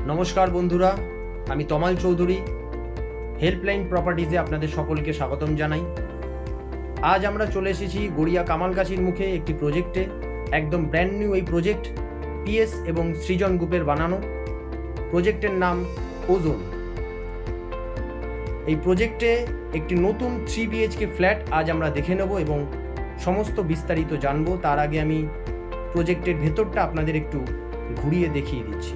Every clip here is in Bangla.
নমস্কার বন্ধুরা, আমি তমাল চৌধুরী। হেল্পলাইন প্রপার্টিজে আপনাদের সকলকে স্বাগতম জানাই। আজ আমরা চলে এসেছি গড়িয়া কামালগাছির মুখে একটি প্রজেক্টে। একদম ব্র্যান্ড নিউ এই প্রজেক্ট, পিএস এবং সৃজন গ্রুপের বানানো। প্রজেক্টের নাম ওজোন। এই প্রজেক্টে একটি নতুন 3 BHK ফ্ল্যাট আজ আমরা দেখে নেব এবং সমস্ত বিস্তারিত জানবো। তার আগে আমি প্রজেক্টের ভেতরটা আপনাদের একটু ঘুরিয়ে দেখিয়ে দিচ্ছি।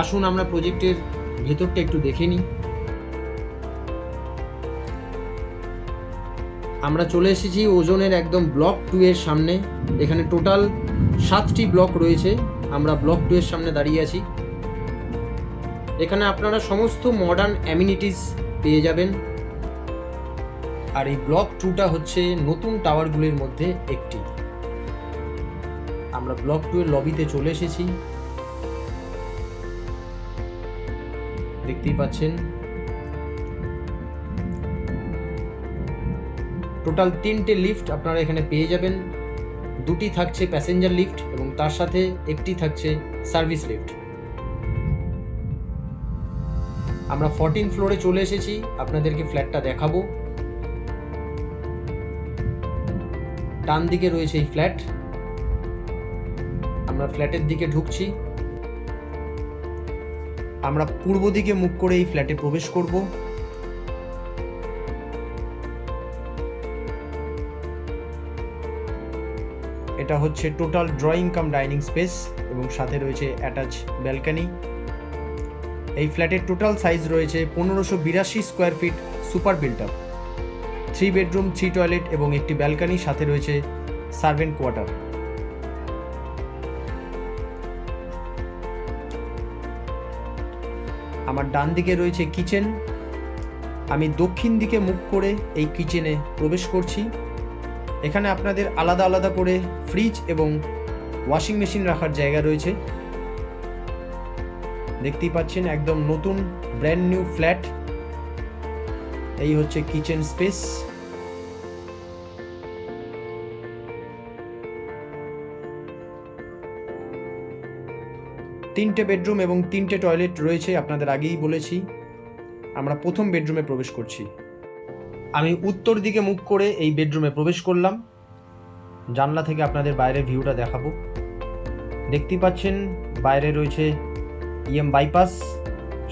আসুন আমরা প্রজেক্টের ভেতরটা একটু দেখে নিই। আমরা চলে এসেছি ওজোনের একদম ব্লক 2 এর সামনে। এখানে টোটাল 7টি ব্লক রয়েছে। আমরা ব্লক 2 এর সামনে দাঁড়িয়ে আছি। এখানে আপনারা সমস্ত মডার্ন অ্যামিনিটিস পেয়ে যাবেন। আর এই ব্লক 2টা হচ্ছে নতুন টাওয়ারগুলির মধ্যে একটি। আমরা ব্লক 2 এর লবিতে চলে এসেছি। দেখতেই পাচ্ছেন টোটাল 3টে লিফট আপনারা এখানে পেয়ে যাবেন। 2টি থাকছে প্যাসেঞ্জার লিফট এবং তার সাথে একটি থাকছে সার্ভিস লিফট। আমরা 14 ফ্লোরে চলে এসেছি, আপনাদেরকে ফ্ল্যাটটা দেখাবো। ডান দিকে রয়েছে এই ফ্ল্যাট। আমরা ফ্ল্যাটের দিকে ঢুকছি। আমরা পূর্ব দিকে মুখ করে এই ফ্ল্যাটে প্রবেশ করব। এটা হচ্ছে total drawing cum dining space এবং সাথে রয়েছে অ্যাটাচ ব্যালকনি। এই ফ্ল্যাটের টোটাল সাইজ রয়েছে 1582 square feet, super built up. 3 bedroom, 3 toilet এবং একটি ব্যালকনি, সাথে রয়েছে সার্ভেন্ট কোয়ার্টার। আমার ডান দিকে রয়েছে কিচেন। আমি দক্ষিণ দিকে মুখ করে এই কিচেনে প্রবেশ করছি। এখানে আপনাদের আলাদা আলাদা করে ফ্রিজ এবং ওয়াশিং মেশিন রাখার জায়গা রয়েছে। দেখতেই পাচ্ছেন একদম নতুন ব্র্যান্ড নিউ ফ্ল্যাট। এই হচ্ছে কিচেন স্পেস। তিনটে বেডরুম এবং 3টে টয়লেট রয়েছে, আপনাদের আগেই বলেছি। আমরা প্রথম বেডরুমে প্রবেশ করছি। আমি উত্তর দিকে মুখ করে এই বেডরুমে প্রবেশ করলাম। জানলা থেকে আপনাদের বাইরের ভিউটা দেখাবো। দেখতেই পাচ্ছেন বাইরে রয়েছে বাইপাস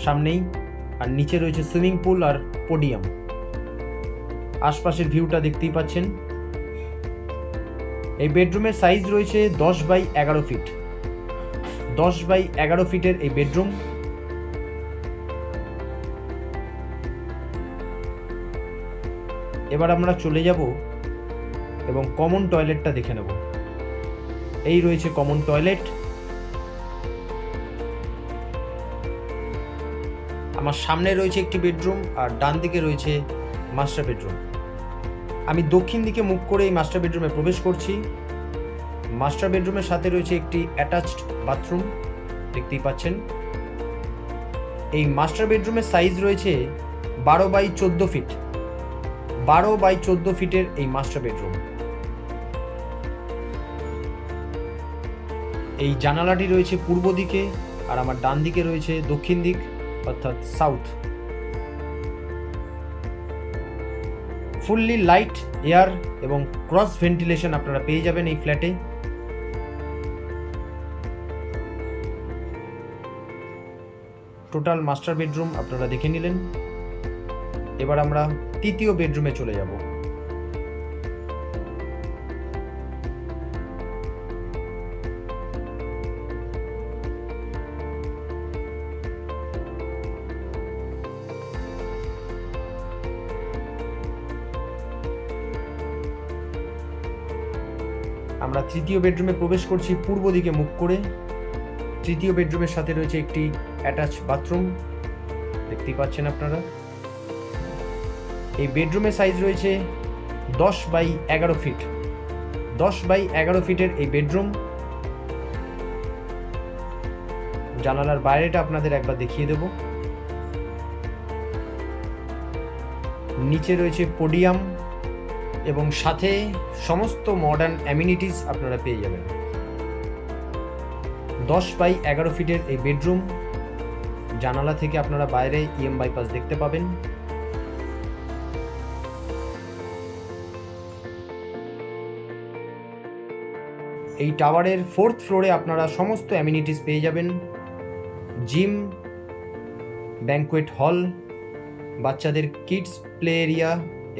সামনেই, আর নিচে রয়েছে সুইমিং পুল আর পোডিয়াম। আশপাশের ভিউটা দেখতেই পাচ্ছেন। এই বেডরুমের সাইজ রয়েছে 10x11 ফিট। 10x11 ফিটের এই বেডরুম। এবার আমরা চলে যাব এবং কমন টয়লেটটা দেখে নেব। এই রয়েছে কমন টয়লেট। আমার সামনে রয়েছে একটি বেডরুম আর ডান দিকে রয়েছে মাস্টার বেডরুম। আমি দক্ষিণ দিকে মুখ করে এই মাস্টার বেডরুমে প্রবেশ করছি। মাস্টার বেডরুমের সাথে রয়েছে একটি অ্যাটাচড বাথরুম, দেখতেই পাচ্ছেন। এই মাস্টার বেডরুমের সাইজ রয়েছে 12x14 ফিট। 12x14 ফিটের এই মাস্টার বেডরুম। এই জানালাটি রয়েছে পূর্ব দিকে আর আমার ডান দিকে রয়েছে দক্ষিণ দিক, অর্থাৎ সাউথ। ফুললি লাইট, এয়ার এবং ক্রস ভেন্টিলেশন আপনারা পেয়ে যাবেন এই ফ্ল্যাটে। টোটাল মাস্টার বেডরুম আপনারা দেখে নিলেন। এবার আমরা তৃতীয় বেডরুমে চলে যাব। আমরা তৃতীয় বেডরুমে প্রবেশ করছি পূর্ব দিকে মুখ করে। তৃতীয় বেডরুমের সাথে রয়েছে একটি অ্যাটাচ বাথরুম, দেখতেই পাচ্ছেন আপনারা। এই বেডরুমের সাইজ রয়েছে 10x11 ফিট। 10x11 ফিটের এই বেডরুম। জানালার বাইরেটা আপনাদের একবার দেখিয়ে দেব। নিচে রয়েছে পোডিয়াম এবং সাথে সমস্ত মডার্ন অ্যামিনিটিস আপনারা পেয়ে যাবেন। 10x11 ফিটের এই বেডরুম, জানালা থেকে আপনারা বাইরে ইএম বাইপাস দেখতে পাবেন। এই টাওয়ারের 4th ফ্লোরে আপনারা সমস্ত অ্যামিনিটিস পেয়ে যাবেন। জিম, ব্যাঙ্কোয়েট হল, বাচ্চাদের কিডস প্লে এরিয়া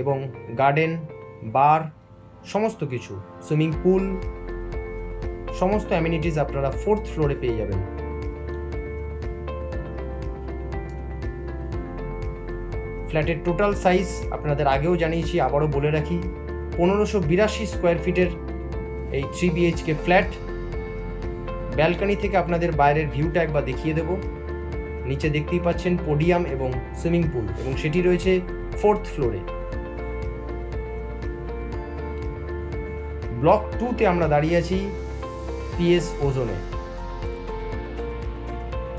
এবং গার্ডেন, বার, সমস্ত কিছু, সুইমিং পুল, সমস্ত অ্যামিনিটিস আপনারা 4th ফ্লোরে পেয়ে যাবেন। ফ্ল্যাটের টোটাল সাইজ আপনাদের আগেও জানিয়েছি, আবারও বলে রাখি, 1582 স্কোয়ার ফিটের এই 3 BHK ফ্ল্যাট। ব্যালকনি থেকে আপনাদের বাইরের ভিউটা একবার দেখিয়ে দেব। নিচে দেখতেই পাচ্ছেন পোডিয়াম এবং সুইমিং পুল, এবং সেটি রয়েছে 4th ফ্লোরে। ব্লক 2তে আমরা দাঁড়িয়ে আছি PS ওজোনে।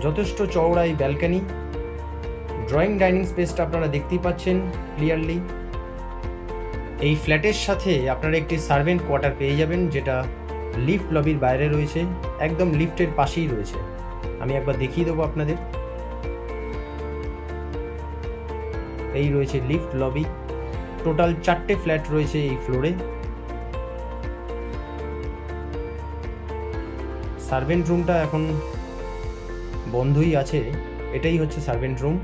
যথেষ্ট চওড়া এই ব্যালকনি, ড্রয়িং ডাইনিং স্পেসটা আপনারা দেখতেই পাচ্ছেন ক্লিয়ারলি। এই ফ্ল্যাটের সাথে আপনারা একটি সার্ভেন্ট কোয়ার্টার পেয়ে যাবেন, যেটা লিফট লবির বাইরে রয়েছে, একদম লিফটের পাশেই রয়েছে। আমি একবার দেখিয়ে দেবো আপনাদের। এই রয়েছে লিফট লবি। টোটাল 4টে ফ্ল্যাট রয়েছে এই ফ্লোরে। সার্ভেন্ট রুমটা এখন বন্ধই আছে। এটাই হচ্ছে সার্ভেন্ট রুম,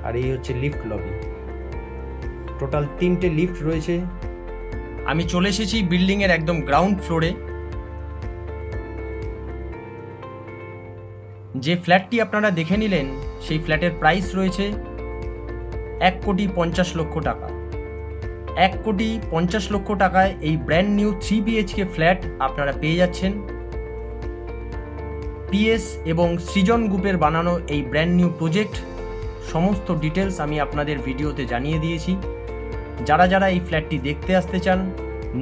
আর এই হচ্ছে লিফট লবি। টোটাল 3টে লিফট রয়েছে। আমি চলে এসেছি বিল্ডিংয়ের একদম গ্রাউন্ড ফ্লোরে। যে ফ্ল্যাটটি আপনারা দেখে নিলেন, সেই ফ্ল্যাটের প্রাইস রয়েছে 1,50,00,000 টাকা। 1,50,00,000 টাকায় এই ব্র্যান্ড নিউ 3 BHK ফ্ল্যাট আপনারা পেয়ে যাচ্ছেন। PS এবং সৃজন গ্রুপের বানানো এই ব্র্যান্ড নিউ প্রজেক্ট, সমস্ত ডিটেলস আমি আপনাদের ভিডিওতে জানিয়ে দিয়েছি। যারা যারা এই ফ্ল্যাটটি দেখতে আসতে চান,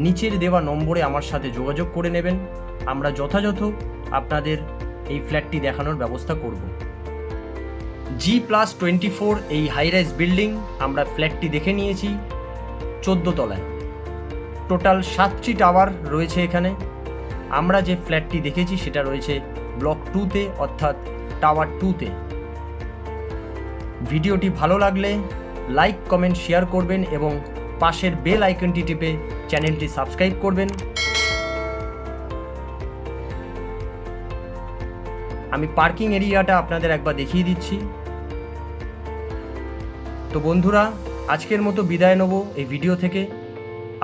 নিচের দেওয়া নম্বরে আমার সাথে যোগাযোগ করে নেবেন। আমরা যথাযথ আপনাদের এই ফ্ল্যাটটি দেখানোর ব্যবস্থা করব। G+24 এই হাইরাইজ বিল্ডিং আমরা ফ্ল্যাটটি দেখে নিয়েছি 14 তলায়। টোটাল 7টি টাওয়ার রয়েছে এখানে। আমরা যে ফ্ল্যাটটি দেখেছি সেটা রয়েছে ব্লক 2তে, অর্থাৎ টাওয়ার 2তে। ভিডিওটি ভালো লাগলে লাইক, কমেন্ট, শেয়ার করবেন এবং পাশের বেল আইকনটি টিপে চ্যানেলটি সাবস্ক্রাইব করবেন। আমি পার্কিং এরিয়াটা আপনাদের একবার দেখিয়ে দিচ্ছি। তো বন্ধুরা, আজকের মতো বিদায় নেব এই ভিডিও থেকে।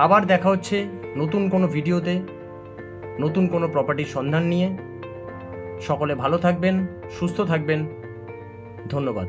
আবার দেখা হচ্ছে নতুন কোনো ভিডিওতে, নতুন কোনো প্রপার্টির সন্ধান নিয়ে। সকলে ভালো থাকবেন, সুস্থ থাকবেন। ধন্যবাদ।